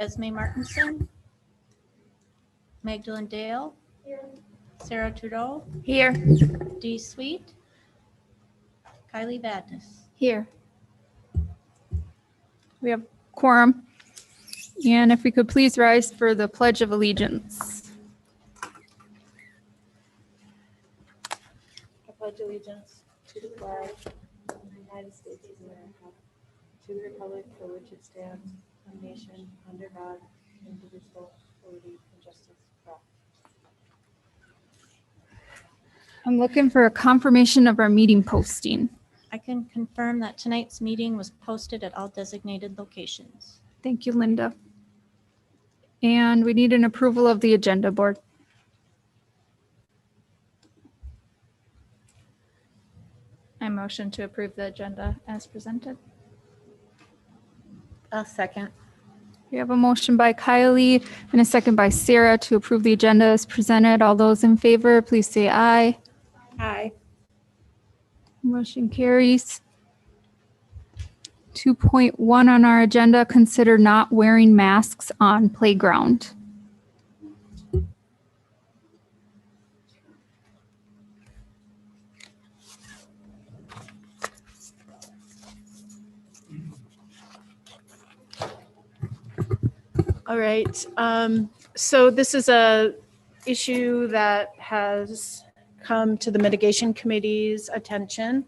Esme Martinson, Magdalene Dale, Sarah Trudeau, Here. Dee Sweet, Kylie Vadnais. Here. We have quorum. And if we could please rise for the Pledge of Allegiance. I pledge allegiance to the flag of the United States of America, to the republic for which it stands, one nation, under God, indivisible, with liberty and justice for all. I'm looking for a confirmation of our meeting posting. I can confirm that tonight's meeting was posted at all designated locations. Thank you, Linda. And we need an approval of the agenda board. I motion to approve the agenda as presented. I'll second. We have a motion by Kylie and a second by Sarah to approve the agenda as presented. All those in favor, please say aye. Aye. Motion carries. 2.1 on our agenda, consider not wearing masks on playground. All right. So this is a issue that has come to the mitigation committee's attention,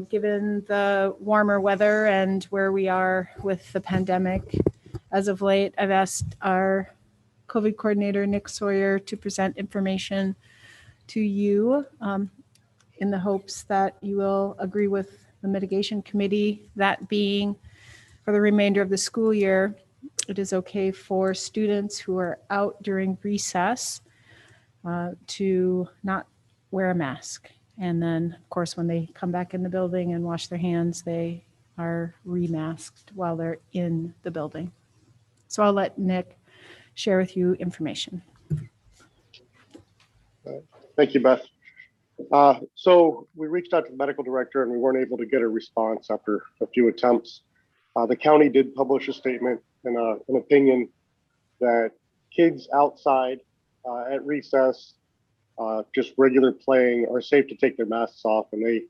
given the warmer weather and where we are with the pandemic. As of late, I've asked our COVID coordinator, Nick Sawyer, to present information to you in the hopes that you will agree with the mitigation committee, that being for the remainder of the school year, it is okay for students who are out during recess to not wear a mask. And then, of course, when they come back in the building and wash their hands, they are remasked while they're in the building. So I'll let Nick share with you information. Thank you, Beth. So we reached out to the medical director and we weren't able to get a response after a few attempts. The county did publish a statement and an opinion that kids outside at recess, just regular playing, are safe to take their masks off. And they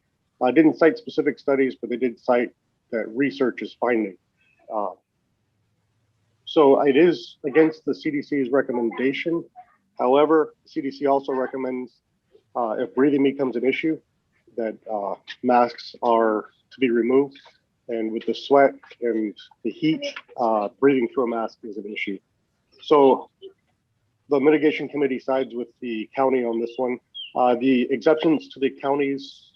didn't cite specific studies, but they did cite that research is finding. So it is against the CDC's recommendation. However, CDC also recommends if breathing becomes an issue, that masks are to be removed. And with the sweat and the heat, breathing through a mask is an issue. So the mitigation committee sides with the county on this one. The exceptions to the county's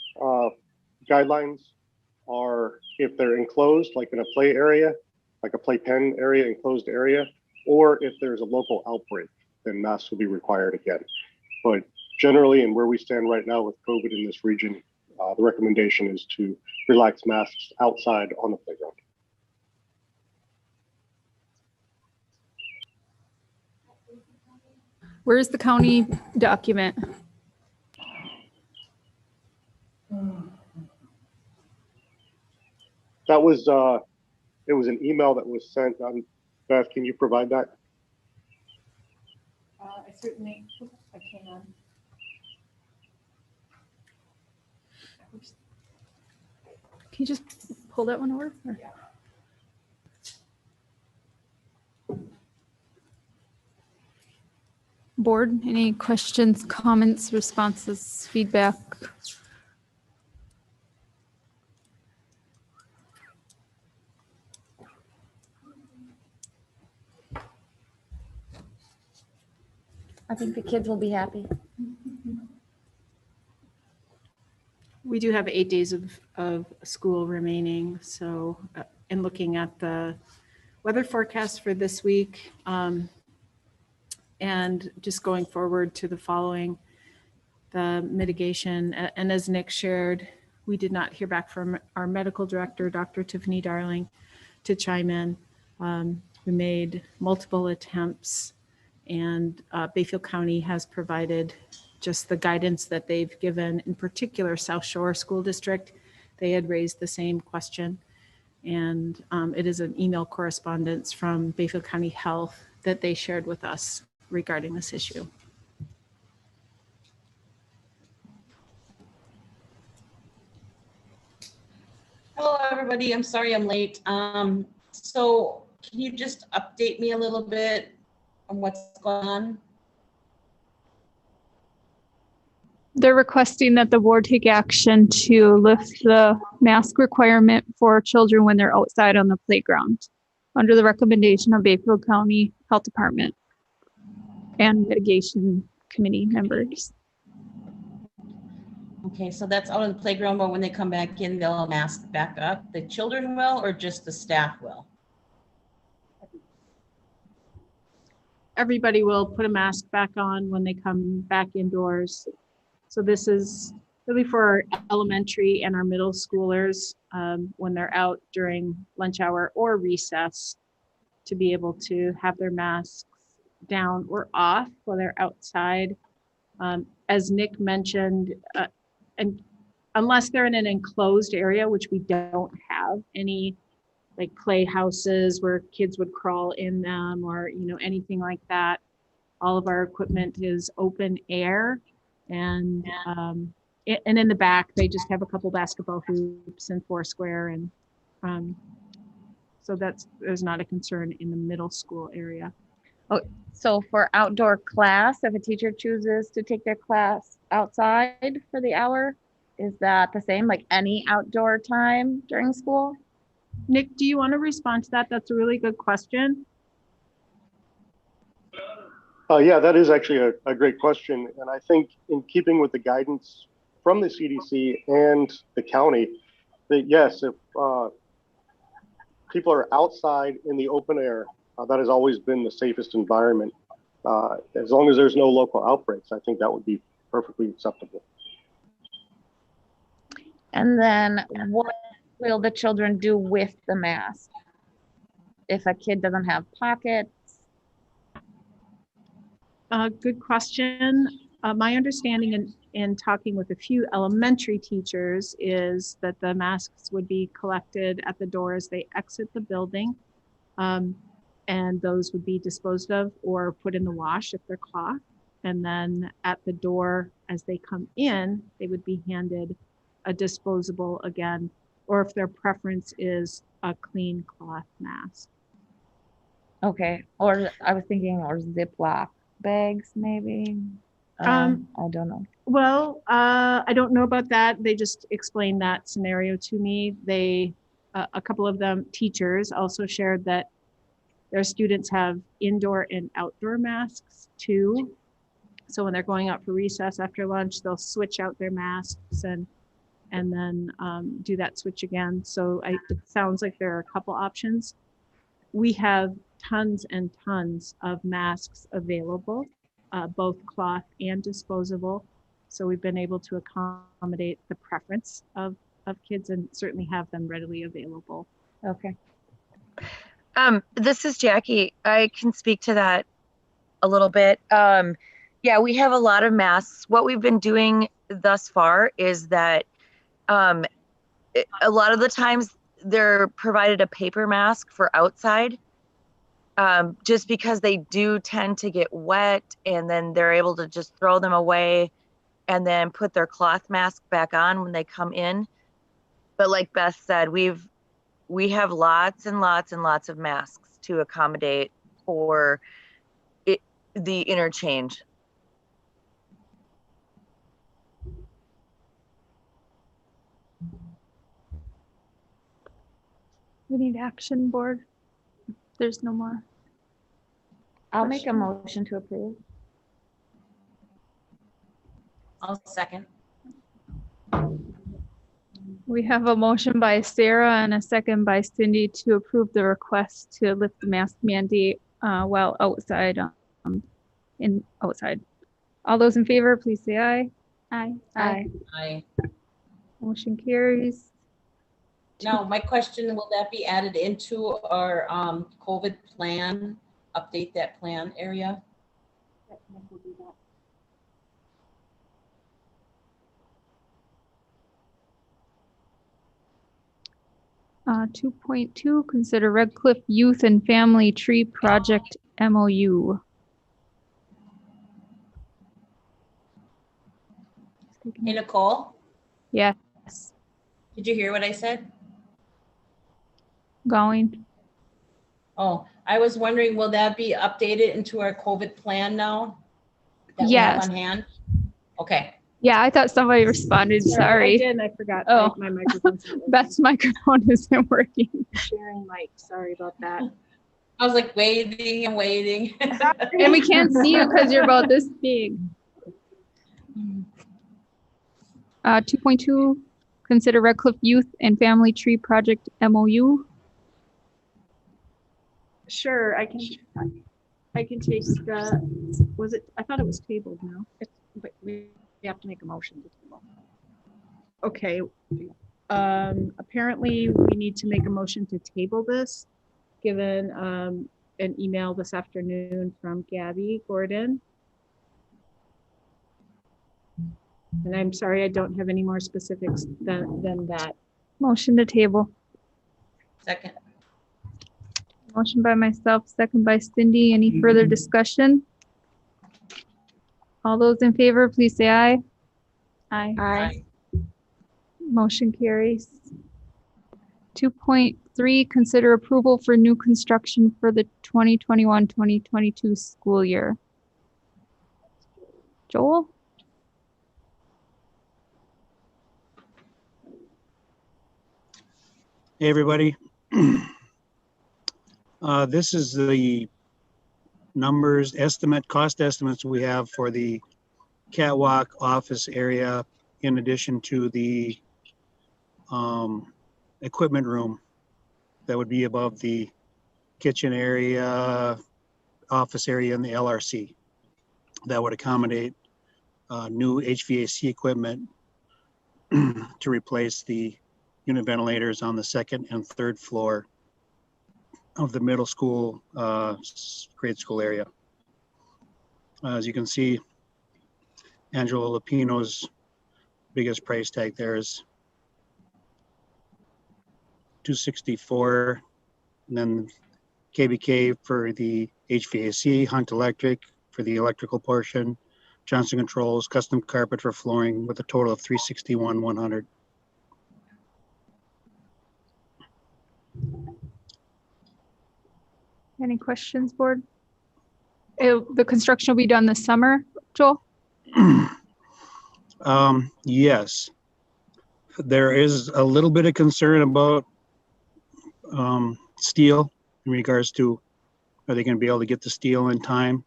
guidelines are if they're enclosed, like in a play area, like a playpen area, enclosed area, or if there's a local outbreak, then masks will be required again. But generally, and where we stand right now with COVID in this region, the recommendation is to relax masks outside on the playground. Where's the county document? That was, it was an email that was sent. Beth, can you provide that? I certainly, I can. Can you just pull that one over? Or- Board, any questions, comments, responses, feedback? I think the kids will be happy. We do have 8 days of school remaining. So in looking at the weather forecast for this week and just going forward to the following, the mitigation, and as Nick shared, we did not hear back from our medical director, Dr. Tiffany Darling, to chime in. We made multiple attempts, and Bayfield County has provided just the guidance that they've given. In particular, South Shore School District, they had raised the same question. And it is an email correspondence from Bayfield County Health that they shared with us regarding this issue. Hello, everybody. I'm sorry I'm late. So can you just update me a little bit on what's going on? They're requesting that the board take action to lift the mask requirement for children when they're outside on the playground under the recommendation of Bayfield County Health Department and mitigation committee members. Okay, so that's out on the playground, but when they come back in, they'll mask back up. The children will, or just the staff will? Everybody will put a mask back on when they come back indoors. So this is really for our elementary and our middle schoolers when they're out during lunch hour or recess to be able to have their masks down or off while they're outside. As Nick mentioned, and unless they're in an enclosed area, which we don't have any like playhouses where kids would crawl in them or, you know, anything like that. All of our equipment is open air and in the back, they just have a couple basketball hoops and foursquare. And so there's not a concern in the middle school area. So for outdoor class, if a teacher chooses to take their class outside for the hour, is that the same, like any outdoor time during school? Nick, do you want to respond to that? That's a really good question. Yeah, that is actually a great question. And I think in keeping with the guidance from the CDC and the county, that yes, if people are outside in the open air, that has always been the safest environment. As long as there's no local outbreaks, I think that would be perfectly acceptable. And then what will the children do with the mask? If a kid doesn't have pockets? Good question. My understanding in talking with a few elementary teachers is that the masks would be collected at the door as they exit the building. And those would be disposed of or put in the wash if they're cloth. And then at the door, as they come in, they would be handed a disposable again, or if their preference is a clean cloth mask. Okay, or I was thinking, or Ziploc bags maybe. I don't know. Well, I don't know about that. They just explained that scenario to me. They, a couple of them teachers also shared that their students have indoor and outdoor masks too. So when they're going out for recess after lunch, they'll switch out their masks and then do that switch again. So it sounds like there are a couple options. We have tons and tons of masks available, both cloth and disposable. So we've been able to accommodate the preference of kids and certainly have them readily available. Okay. This is Jackie. I can speak to that a little bit. Yeah, we have a lot of masks. What we've been doing thus far is that a lot of the times they're provided a paper mask for outside, just because they do tend to get wet, and then they're able to just throw them away and then put their cloth mask back on when they come in. But like Beth said, we have lots and lots and lots of masks to accommodate for the interchange. We need action, board. There's no more. I'll make a motion to approve. I'll second. We have a motion by Sarah and a second by Cindy to approve the request to lift the mask mandate while outside. Outside. All those in favor, please say aye. Aye. Aye. Aye. Motion carries. Now, my question, will that be added into our COVID plan, update that plan area? 2.2, consider Red Cliff Youth and Family Tree Project MOU. Hey, Nicole, Yes, did you hear what I said? going. Oh, I was wondering, will that be updated into our COVID plan now? That we have Yes. on hand? Okay, Yeah, I thought somebody responded. I Sorry. did, and I forgot. Oh. My microphone's not working. Beth's microphone isn't working. Sharing mic, sorry about that. I was like waiting and waiting. And we can't see you because you're about this big. 2.2, consider Red Cliff Youth and Family Tree Project MOU. Sure, I can take was it, I thought it was tabled now. But we have to make a motion to table. Okay. Apparently we need to make a motion to table this, given an email this afternoon from Gabby Gordon. And I'm sorry, I don't have any more specifics than that. Motion to table. Second, Motion by myself, second by Cindy. Any further discussion? All those in favor, please say aye. Aye. aye. Motion carries. 2.3, consider approval for new construction for the 2021-2022 school year. Joel? Hey, everybody. This is the cost estimates we have for the catwalk office area, in addition to the equipment room that would be above the kitchen area, office area, and the LRC. That would accommodate new HVAC equipment to replace the unit ventilators on the second and third floor of the middle school grade school area. As you can see, Angelo Lupino's biggest price tag there is $264, and then KBK for the HVAC, Hunt Electric for the electrical portion, Johnson Controls, custom carpet for flooring, with a total of $361,100. Any questions, board? The construction will be done this summer, Joel? Yes. There is a little bit of concern about steel in regards to, are they going to be able to get the steel in time?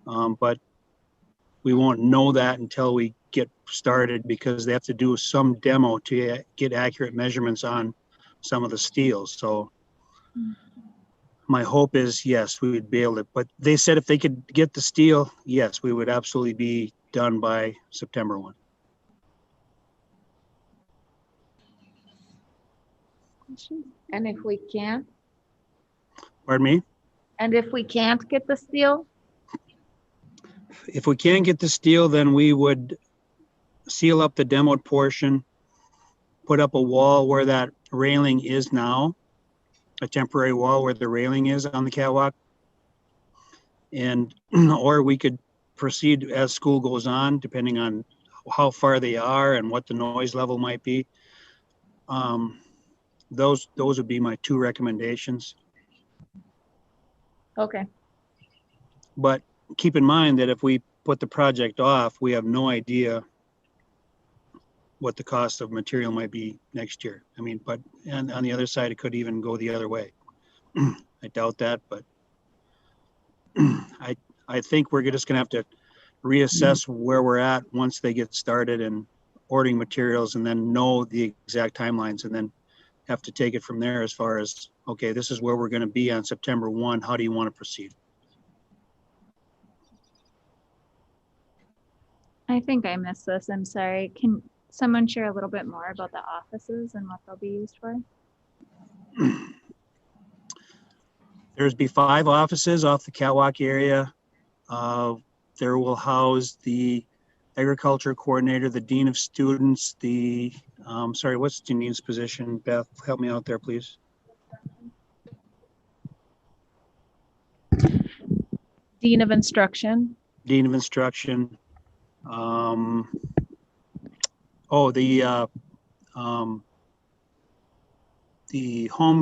But we won't know that until we get started, because they have to do some demo to get accurate measurements on some of the steel. So my hope is, yes, we would be able to, but they said if they could get the steel, yes, we would absolutely be done by September 1. And if we can't, Pardon me? and if we can't get the steel, If we can't get the steel, then we would seal up the demoed portion, put up a wall where that railing is now, a temporary wall where the railing is on the catwalk. And, or we could proceed as school goes on, depending on how far they are and what the noise level might be. Those would be my two recommendations. okay. But keep in mind that if we put the project off, we have no idea what the cost of material might be next year. I mean, but and on the other side, it could even go the other way. I doubt that, but I think we're just gonna have to reassess where we're at once they get started and ordering materials, and then know the exact timelines, and then have to take it from there as far as, okay, this is where we're gonna be on September 1. How do you want to proceed? I think I missed this. I'm sorry. Can someone share a little bit more about the offices and what they'll be used for? There's be 5 offices off the catwalk area. There will house the agriculture coordinator, the dean of students, the Sorry, what's Janine's position? Beth, help me out there, please. Dean of Instruction. Dean of Instruction. Oh, the home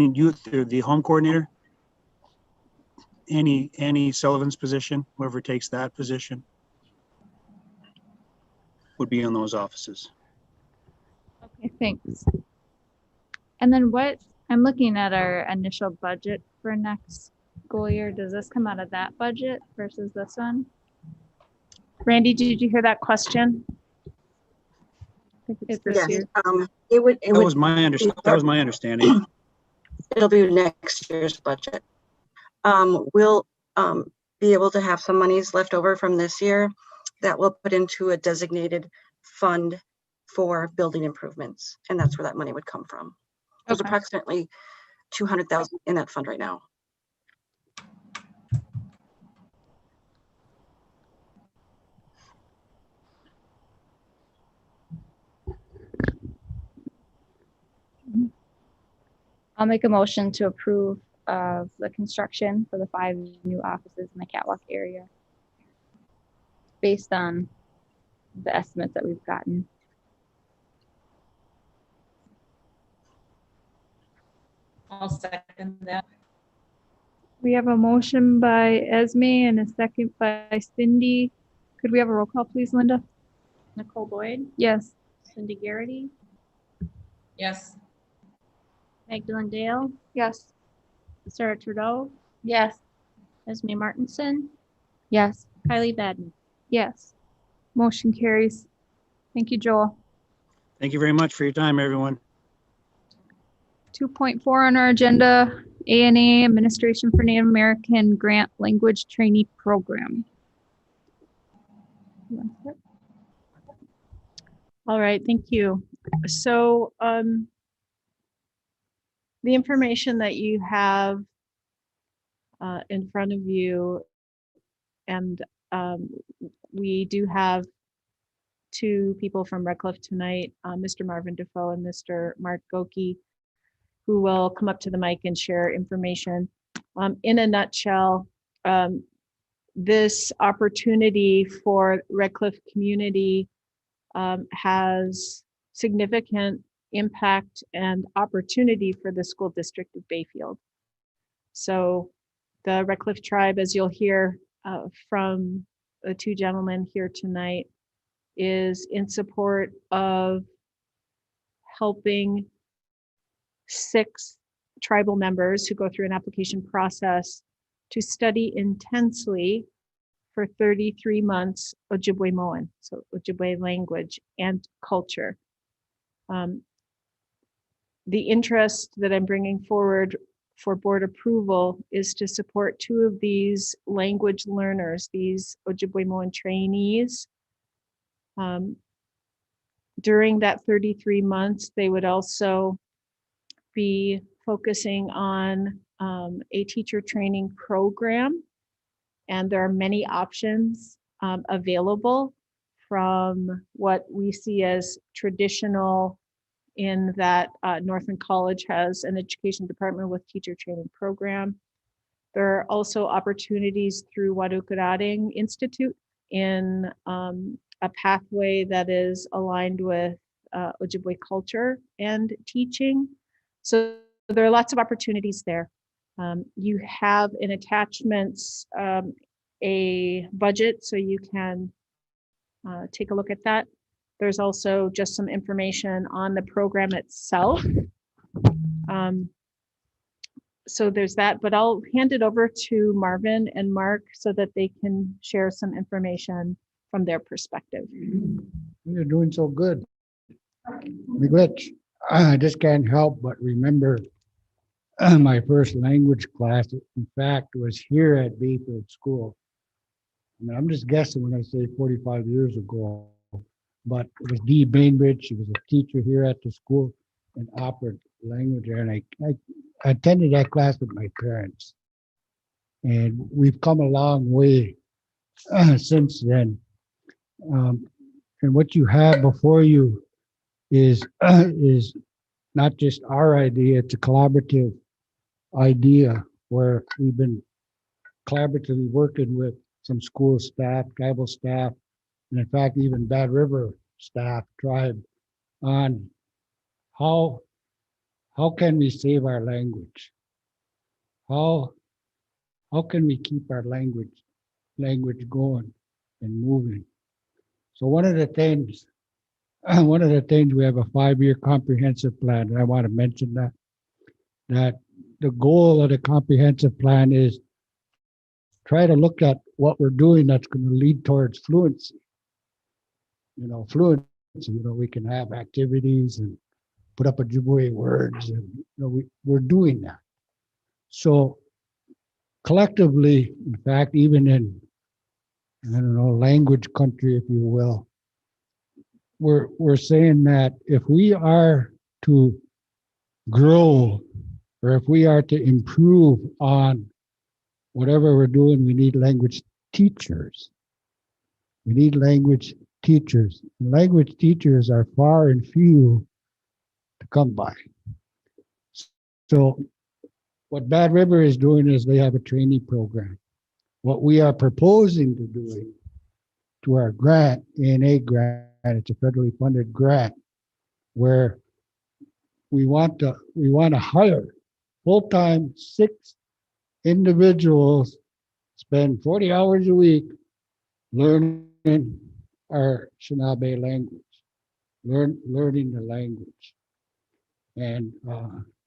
and youth, the home coordinator. Annie Sullivan's position, whoever takes that position, would be in those offices. Okay, thanks. And then I'm looking at our initial budget for next school year. Does this come out of that budget versus this one? Randy, did you hear that question? I think it's for Yes, Sue. that was my understanding. It'll be next year's budget. We'll be able to have some monies left over from this year that we'll put into a designated fund for building improvements, and that's where that money would come from. There's Okay. approximately 200,000 in that fund right now. I'll make a motion to approve of the construction for the 5 new offices in the catwalk area based on the estimates that we've gotten. I'll second that. We have a motion by Esme and a second by Cindy. Could we have a roll call, please, Linda? Nicole Boyd, Yes. Cindy Garrity, Yes. Magdalene Dale, Yes. Sarah Trudeau, Yes. Esme Martinson, Yes. Kylie Badden. Yes. Motion carries. Thank you, Joel. Thank you very much for your time, everyone. 2.4 on our agenda, ANA Administration for Native American Grant Language Trainee Program. All right, thank you. So the information that you have in front of you, and we do have 2 people from Red Cliff tonight, Mr. Marvin Defoe and Mr. Mark Goki, who will come up to the mic and share information. In a nutshell, this opportunity for Red Cliff community has significant impact and opportunity for the school district of Bayfield. So the Red Cliff tribe, as you'll hear from the 2 gentlemen here tonight, is in support of helping 6 tribal members who go through an application process to study intensely for 33 months Ojibwe-Moan, so Ojibwe language and culture. The interest that I'm bringing forward for board approval is to support 2 of these language learners, these Ojibwe-Moan trainees. During that 33 months, they would also be focusing on a teacher training program. And there are many options available, from what we see as traditional, in that Northland College has an education department with teacher training program. There are also opportunities through Wadukadading Institute in a pathway that is aligned with Ojibwe culture and teaching. So there are lots of opportunities there. You have in attachments a budget, so you can take a look at that. There's also just some information on the program itself. So there's that, but I'll hand it over to Marvin and Mark so that they can share some information from their perspective. You're doing so good. Glitch, I just can't help but remember my first language class, in fact, was here at Bayfield School. I mean, I'm just guessing when I say 45 years ago, but it was Dee Bainbridge. She was a teacher here at the school and offered language there. And I attended that class with my parents. And we've come a long way since then. And what you have before you is not just our idea, it's a collaborative idea where we've been collaboratively working with some school staff, tribal staff, and in fact, even Bad River staff, tribe, on how can we save our language? How can we keep our language going and moving? So one of the things we have a 5-year comprehensive plan, and I want to mention that the goal of the comprehensive plan is try to look at what we're doing that's going to lead towards fluency. Fluency, we can have activities and put up Ojibwe words, and we're doing that. So collectively, in fact, even in, language country, if you will, we're saying that if we are to grow or if we are to improve on whatever we're doing, we need language teachers. We need language teachers. And language teachers are far and few to come by. So what Bad River is doing is they have a trainee program. What we are proposing to do to our grant, ANA grant, it's a federally funded grant, where we want to hire full-time 6 individuals, spend 40 hours a week learning our Anishinaabe language, learning the language. And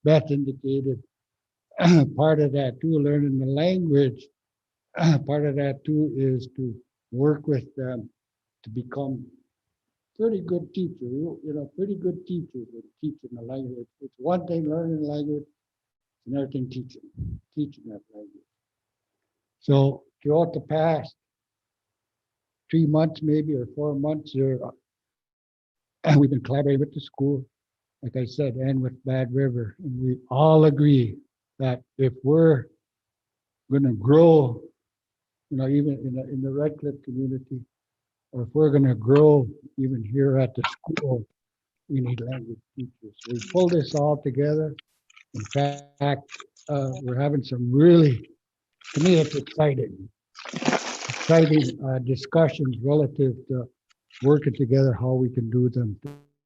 Beth indicated part of that too, learning the language, part of that too is to work with them to become pretty good teachers, pretty good teachers at teaching the language. It's one thing learning the language, it's another thing teaching that language. So throughout the past 3 months, maybe, or 4 months, we've been collaborating with the school, like I said, and with Bad River. And we all agree that if we're going to grow, even in the Red Cliff community, or if we're going to grow even here at the school, we need language teachers. We pull this all together. In fact, we're having some really, to me, it's exciting discussions relative to working together, how we can do them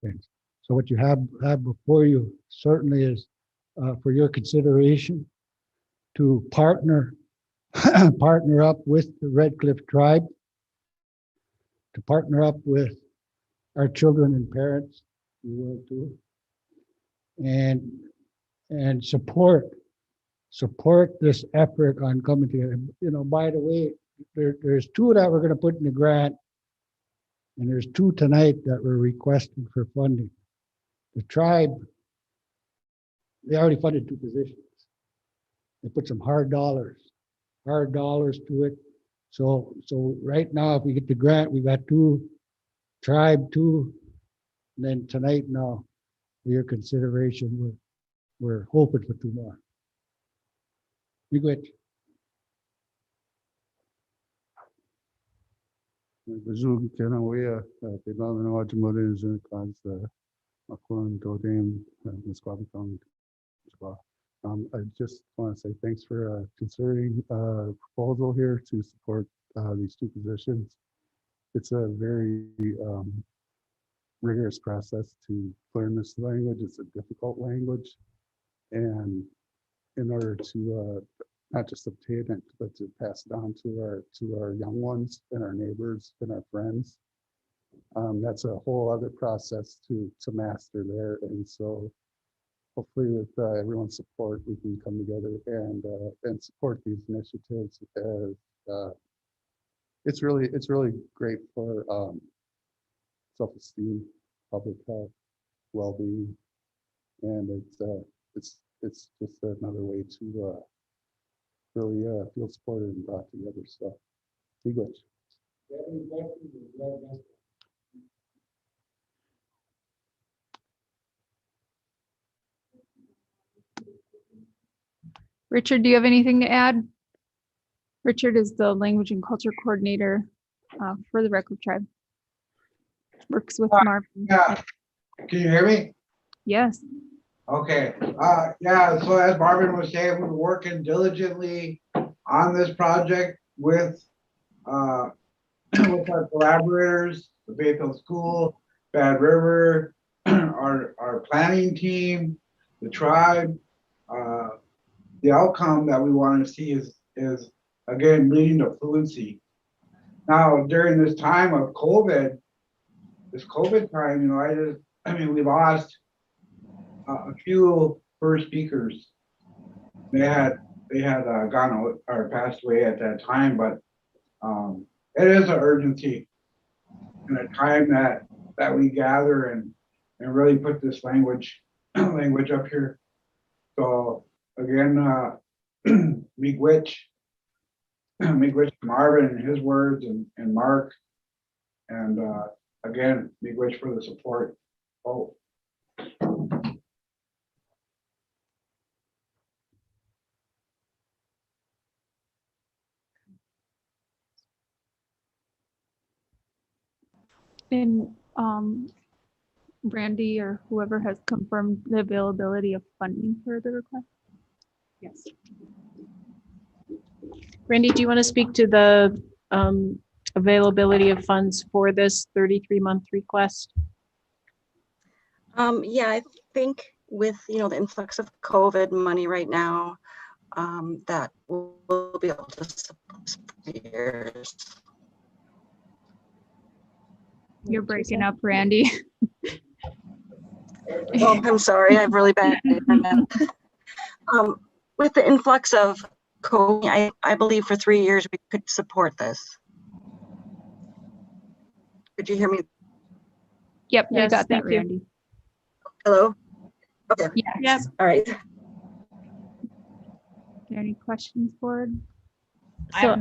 things. So what you have before you certainly is for your consideration to partner up with the Red Cliff tribe, to partner up with our children and parents, you will too, and support this effort on coming together. By the way, there's 2 that we're going to put in the grant, and there's 2 tonight that we're requesting for funding. The tribe, they already funded 2 positions. They put some hard dollars to it. So right now, if we get the grant, we got 2, tribe 2, and then tonight now, for your consideration, we're hoping for 2 more. We good. Bazug Kenawea, the Ballon Automotives and class, Makwan Dodam, Nisquabiton. I just want to say thanks for considering a proposal here to support these 2 positions. It's a very rigorous process to learn this language. It's a difficult language, and in order to not just obtain it, but to pass it on to our young ones and our neighbors and our friends, that's a whole other process to master there. And so hopefully with everyone's support, we can come together and support these initiatives. As it's really great for self-esteem, public health, well-being, and it's just another way to really feel supported and brought together. So, English. Richard, do you have anything to add? Richard is the language and culture coordinator for the Red Cliff tribe. Works with Marvin. Can you hear me? Yes. Okay, yeah, so as Marvin was saying, we're working diligently on this project with with our collaborators, the Bayfield School, Bad River, our planning team, the tribe. The outcome that we want to see is again leading to fluency. Now, during this time of COVID, this COVID time, you know, I mean, we lost a few first speakers. They had gone out or passed away at that time, but it is an urgency and a time that we gather and really put this language up here. So again, miigwech Marvin and his words and Mark, and again, miigwech for the support. Oh. And Brandy or whoever has confirmed the availability of funding for the request. Yes. Randy, do you want to speak to the availability of funds for this 33-month request? Yeah, I think with, you know, the influx of COVID money right now, that we'll be able to support for years. You're breaking up, Randy. Oh, I'm sorry, I've really bad internet. With the influx of COVID, I believe for 3 years we could support this. Could you hear me? Yep, Yes, I got that, thank you. Randy. Hello? Okay. Yes. All right. Are there any questions, board? So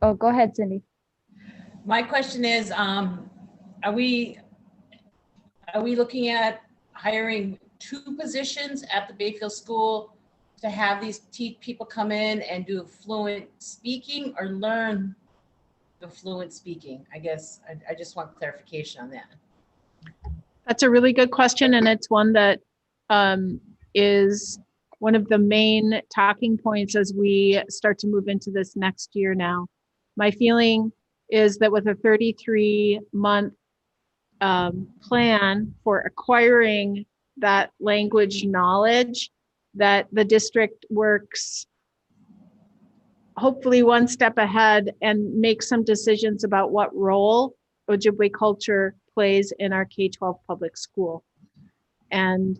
Oh, go ahead, Cindy. my question is, are we looking at hiring 2 positions at the Bayfield School to have these people come in and do fluent speaking or learn the fluent speaking? I guess I just want clarification on that. That's a really good question, and it's one that is one of the main talking points as we start to move into this next year now. My feeling is that with a 33-month plan for acquiring that language knowledge, that the district works hopefully one step ahead and makes some decisions about what role Ojibwe culture plays in our K-12 public school. And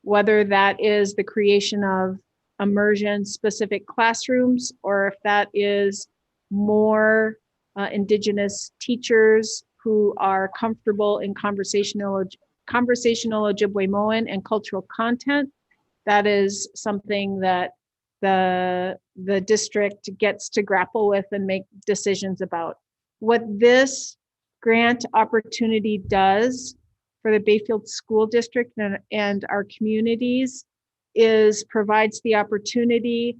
whether that is the creation of immersion specific classrooms, or if that is more Indigenous teachers who are comfortable in conversational Ojibwe-Moan and cultural content, that is something that the district gets to grapple with and make decisions about. What this grant opportunity does for the Bayfield School District and our communities is provides the opportunity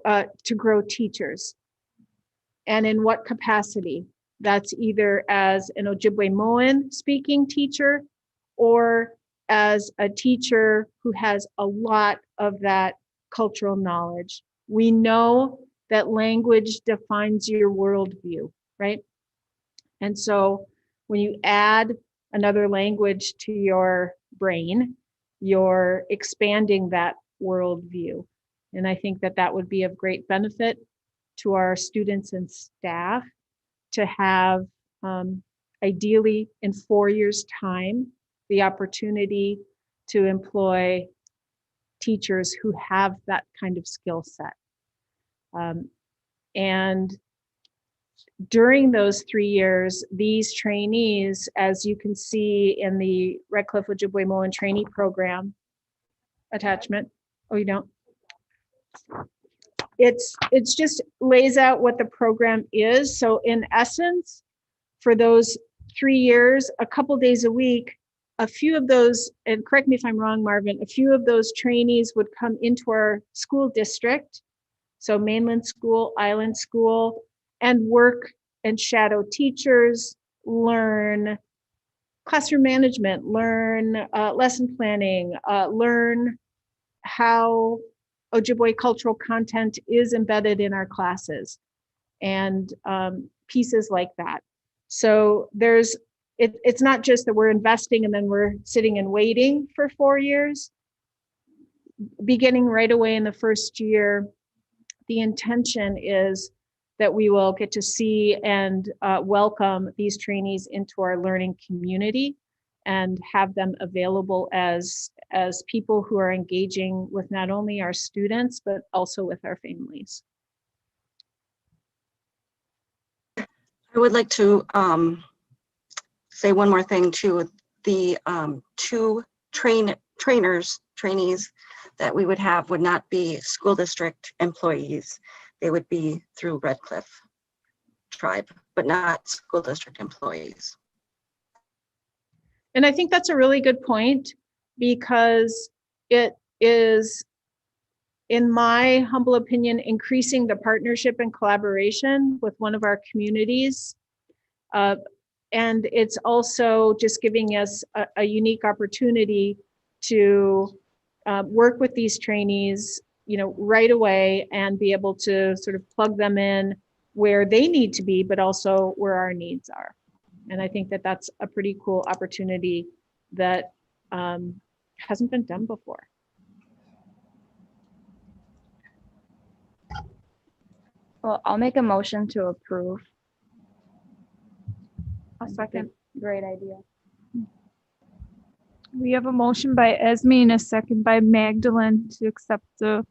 to grow teachers. And in what capacity? That's either as an Ojibwe-Moan speaking teacher or as a teacher who has a lot of that cultural knowledge. We know that language defines your worldview, right? And so when you add another language to your brain, you're expanding that worldview. And I think that that would be of great benefit to our students and staff to have, ideally in 4 years' time, the opportunity to employ teachers who have that kind of skill set. And during those 3 years, these trainees, as you can see in the Red Cliff Ojibwe-Moan trainee program attachment, oh, you don't? It's just lays out what the program is. So in essence, for those 3 years, a couple days a week, a few of those, and correct me if I'm wrong, Marvin, a few of those trainees would come into our school district, so mainland school, island school, and work and shadow teachers, learn classroom management, learn lesson planning, learn how Ojibwe cultural content is embedded in our classes, and pieces like that. So it's not just that we're investing and then we're sitting and waiting for 4 years. Beginning right away in the first year, the intention is that we will get to see and welcome these trainees into our learning community and have them available as people who are engaging with not only our students, but also with our families. I would like to say one more thing too. The 2 trainees that we would have would not be school district employees. They would be through Red Cliff Tribe, but not school district employees. And I think that's a really good point, because it is, in my humble opinion, increasing the partnership and collaboration with one of our communities. And it's also just giving us a unique opportunity to work with these trainees, right away, and be able to sort of plug them in where they need to be, but also where our needs are. And I think that that's a pretty cool opportunity that hasn't been done before. Well, I'll make a motion to approve. A second. Great idea. We have a motion by Esme and a second by Magdalene to accept the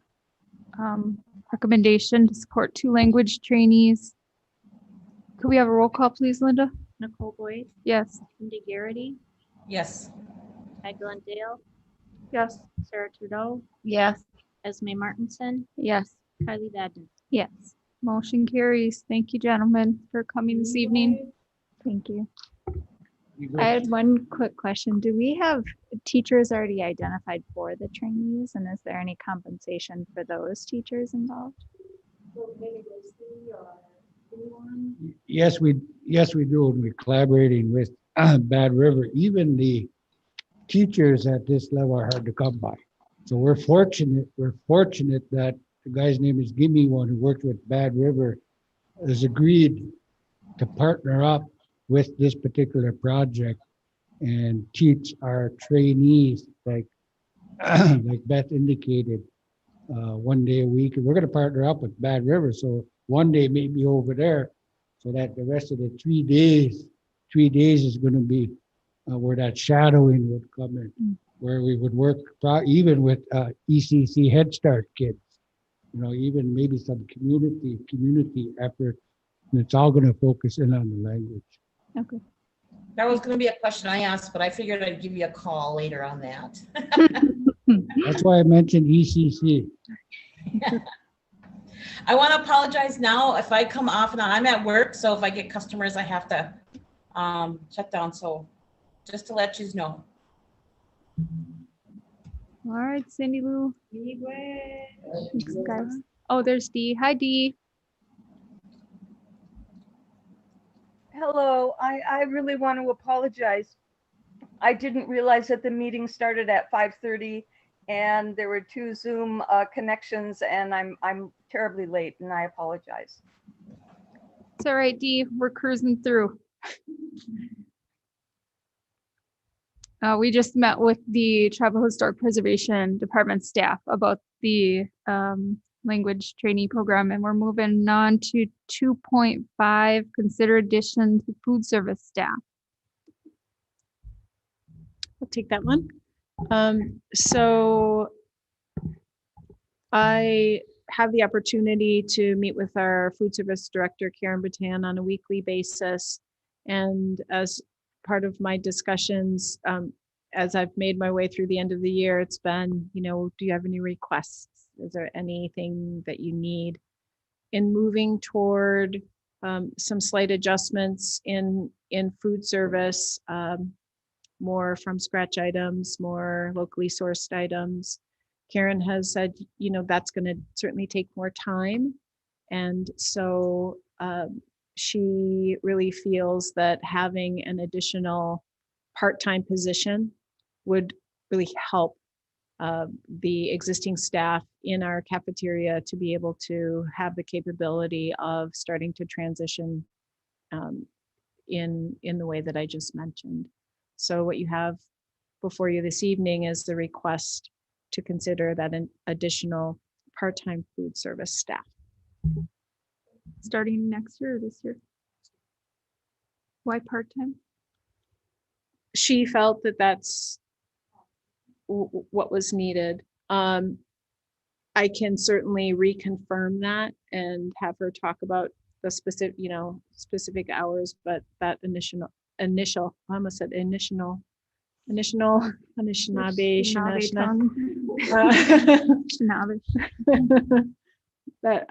recommendation to support 2 language trainees. Could we have a roll call, please, Linda? Nicole Boyd, Yes. Cindy Garrity, Yes. Magdalene Dale, Yes. Sarah Trudeau, Yes. Esme Martinson, Yes. Kylie Badden. Yes. Motion carries. Thank you, gentlemen, for coming this evening. Thank you. I had one quick question. Do we have teachers already identified for the trainees, and is there any compensation for those teachers involved? Yes, we do. And we're collaborating with Bad River. Even the teachers at this level are hard to come by. So we're fortunate that the guy's name is Gimme, one who worked with Bad River, has agreed to partner up with this particular project and teach our trainees, like Beth indicated, 1 day a week. And we're going to partner up with Bad River, so one day maybe over there, so that the rest of the 3 days is going to be where that shadowing would come in, where we would work even with ECC Head Start kids, even maybe some community effort. And it's all going to focus in on the language. Okay. That was going to be a question I asked, but I figured I'd give you a call later on that. That's why I mentioned ECC. I want to apologize now if I come off and on. I'm at work, so if I get customers, I have to shut down. So just to let you know. All right, Cindy Lou. Thanks, guys. Oh, there's Dee. Hi, Dee. Hello, I really want to apologize. I didn't realize that the meeting started at 5:30 and there were 2 Zoom connections, and I'm terribly late, and I apologize. It's all right, Dee. We're cruising through. We just met with the Tribal Historic Preservation Department staff about the language trainee program, and we're moving on to 2.5, consider addition to food service staff. I'll take that one. So I have the opportunity to meet with our food service director, Karen Batan, on a weekly basis. And as part of my discussions, as I've made my way through the end of the year, it's been, do you have any requests? Is there anything that you need? In moving toward some slight adjustments in food service, more from scratch items, more locally sourced items, Karen has said, that's going to certainly take more time. And so she really feels that having an additional part-time position would really help the existing staff in our cafeteria to be able to have the capability of starting to transition in the way that I just mentioned. So what you have before you this evening is the request to consider that an additional part-time food service staff. Starting next year or this year? Why part-time? She felt that that's what was needed. I can certainly reconfirm that and have her talk about the specific, specific hours, but that initial, I almost said initial, Anishinaabe, that,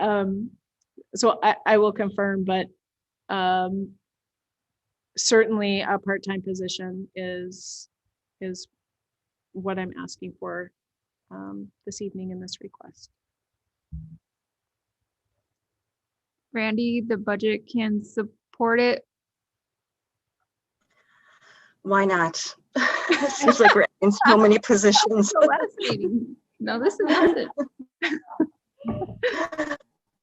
so I will confirm, but certainly a part-time position is what I'm asking for this evening in this request. Randy, the budget can support it. Why not? Seems like we're in so many positions. The last meeting. No, this is nothing.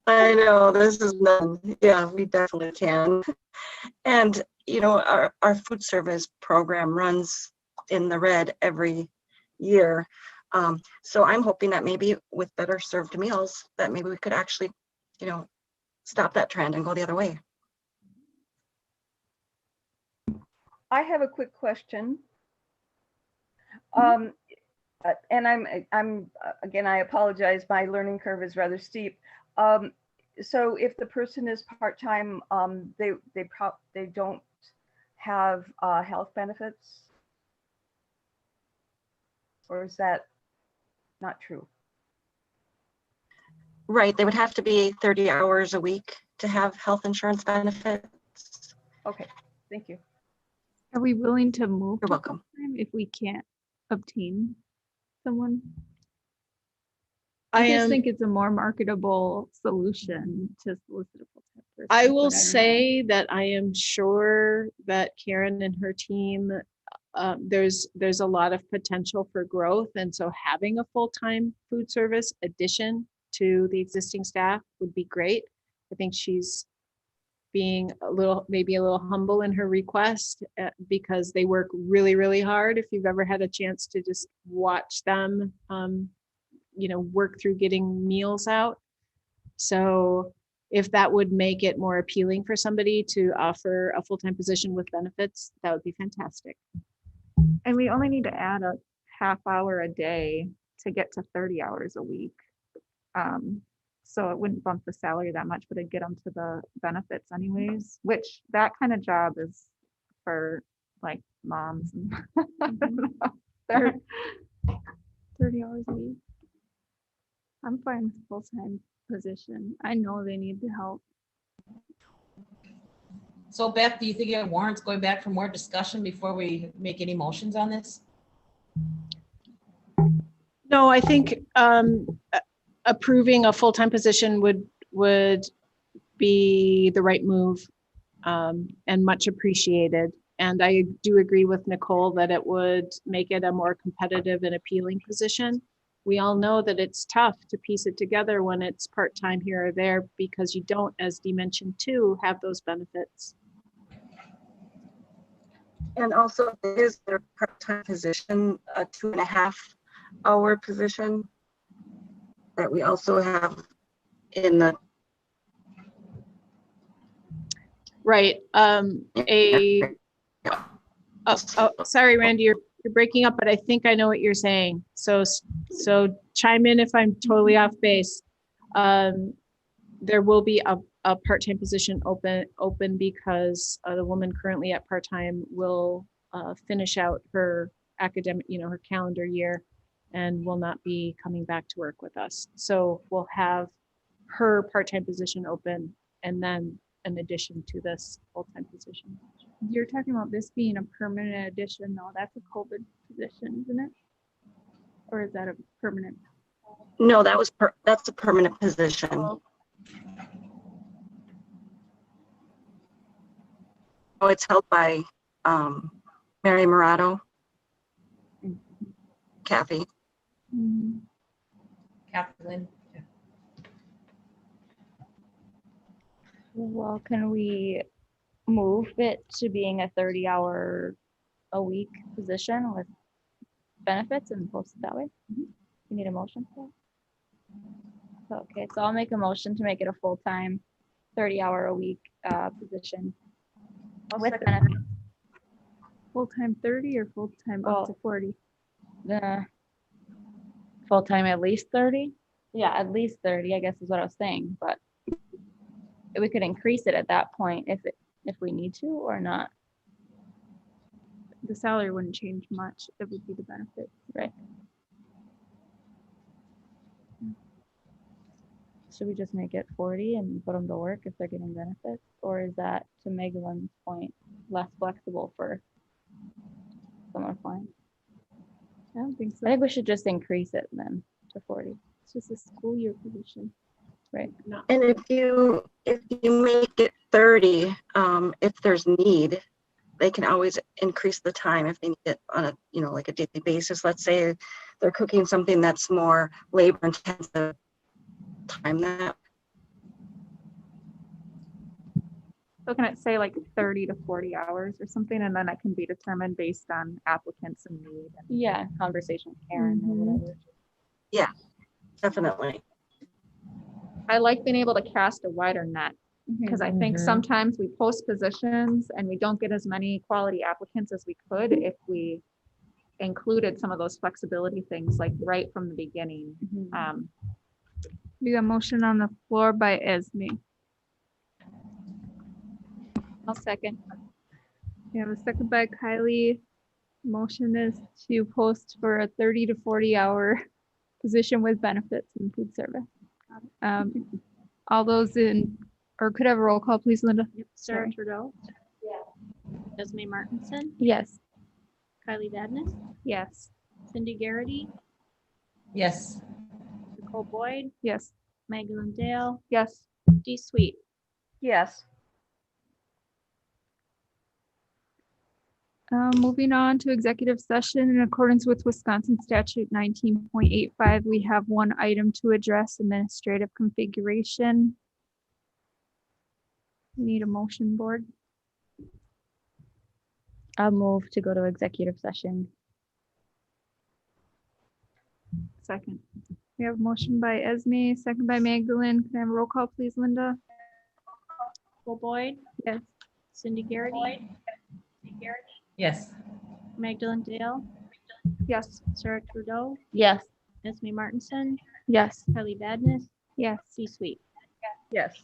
I know, this is none. Yeah, we definitely can. And, our food service program runs in the red every year. So I'm hoping that maybe with better served meals, that maybe we could actually, stop that trend and go the other way. I have a quick question. And I'm again, I apologize, my learning curve is rather steep. So if the person is part-time, they don't have health benefits? Or is that not true? Right, they would have to be 30 hours a week to have health insurance benefits. Okay, thank you. Are we willing to move? You're welcome. If we can't obtain someone? I just think it's a more marketable solution to solicit a full-time person. I will but don't know. say that I am sure that Karen and her team, there's a lot of potential for growth. And so having a full-time food service addition to the existing staff would be great. I think she's being maybe a little humble in her request because they work really, really hard. If you've ever had a chance to just watch them, work through getting meals out. So if that would make it more appealing for somebody to offer a full-time position with benefits, that would be fantastic. And we only need to add a half hour a day to get to 30 hours a week. So it wouldn't bump the salary that much, but it'd get them to the benefits anyways, which that kind of job is for like moms. They're 30 hours a week. I'm fine with full-time position. I know they need the help. So Beth, do you think it warrants going back for more discussion before we make any motions on this? No, I think approving a full-time position would be the right move and much appreciated. And I do agree with Nicole that it would make it a more competitive and appealing position. We all know that it's tough to piece it together when it's part-time here or there because you don't, as Dee mentioned too, have those benefits. And also, it is their part-time position, a 2.5-hour position that we also have in the. Right. Sorry, Randy, you're breaking up, but I think I know what you're saying. So chime in if I'm totally off base. There will be a part-time position open because the woman currently at part-time will finish out her academic, her calendar year and will not be coming back to work with us. So we'll have her part-time position open and then an addition to this full-time position. You're talking about this being a permanent addition, though. That's a COVID position, isn't it? Or is that a permanent? No, that's a permanent position. Oh. Oh, it's held by Mary Murato, Kathy. Mm, Kathleen? Well, can we move it to being a 30-hour a week position with benefits and post it that way? You need a motion for that? Okay, so I'll make a motion to make it a full-time 30-hour a week position with benefits. Full-time 30 or full-time up to Well, 40? Full-time at least 30? Yeah, at least 30, I guess is what I was saying, but we could increase it at that point if we need to or not. The salary wouldn't change much. It would be the benefit. Right. Should we just make it 40 and put them to work if they're getting benefits? Or is that, to Megan's point, less flexible for someone applying? I don't think so. I think we should just increase it then to 40. It's just a school year position. Right. And if you make it 30, if there's need, they can always increase the time if they need it on a, like a daily basis. Let's say they're cooking something that's more labor intensive, time that. So can it say like 30 to 40 hours or something, and then it can be determined based on applicants and need? Yeah, conversation with Karen or whatever. Yeah, definitely. I like being able to cast a wider net, because I think sometimes we post positions and we don't get as many quality applicants as we could if we included some of those flexibility things like right from the beginning. We got a motion on the floor by Esme. I'll second. We have a second by Kylie. Motion is to post for a 30 to 40 hour position with benefits and food service. All those in, or could I have a roll call, please, Linda? Sarah Sorry. Trudeau? Yeah. Esme Martinson? Yes. Kylie Badness? Yes. Cindy Garrity? Yes. Nicole Boyd? Yes. Magdalene Dale? Yes. Dee Sweet? Yes. Moving on to executive session in accordance with Wisconsin statute 19.85, we have one item to address: administrative configuration. Need a motion, board? I'll move to go to executive session. Second. We have a motion by Esme, second by Magdalene. Can I have a roll call, please, Linda? Nicole Boyd? Yes. Cindy Garrity? Yes. Magdalene Dale? Yes. Sarah Trudeau? Yes. Esme Martinson? Yes. Kylie Badness? Yes. Dee Sweet? Yes.